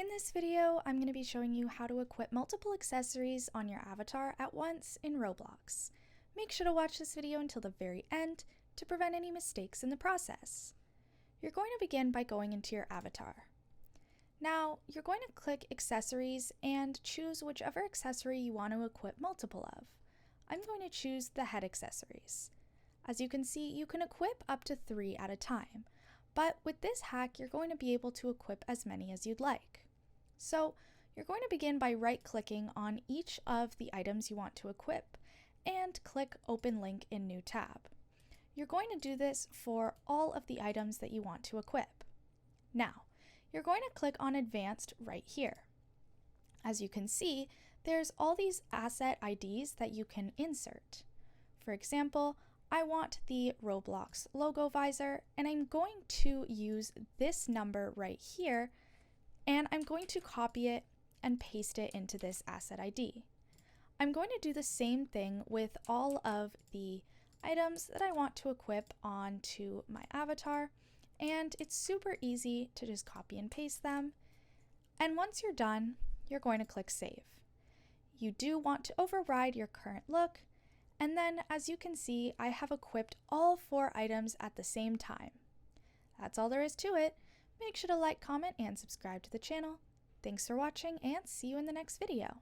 In this video, I'm going to be showing you how to equip multiple accessories on your avatar at once in Roblox. Make sure to watch this video until the very end to prevent any mistakes in the process. You're going to begin by going into your avatar. Now, you're going to click Accessories and choose whichever accessory you want to equip multiple of. I'm going to choose the head accessories. As you can see, you can equip up to 3 at a time, but with this hack, you're going to be able to equip as many as you'd like. So, you're going to begin by right-clicking on each of the items you want to equip and click Open Link in New Tab. You're going to do this for all of the items that you want to equip. Now, you're going to click on Advanced right here. As you can see, there's all these asset IDs that you can insert. For example, I want the Roblox logo visor, and I'm going to use this number right here, and I'm going to copy it and paste it into this asset ID. I'm going to do the same thing with all of the items that I want to equip onto my avatar, and it's super easy to just copy and paste them. And once you're done, you're going to click Save. You do want to override your current look, and then as you can see, I have equipped all 4 items at the same time. That's all there is to it. Make sure to like, comment, and subscribe to the channel. Thanks for watching, and see you in the next video.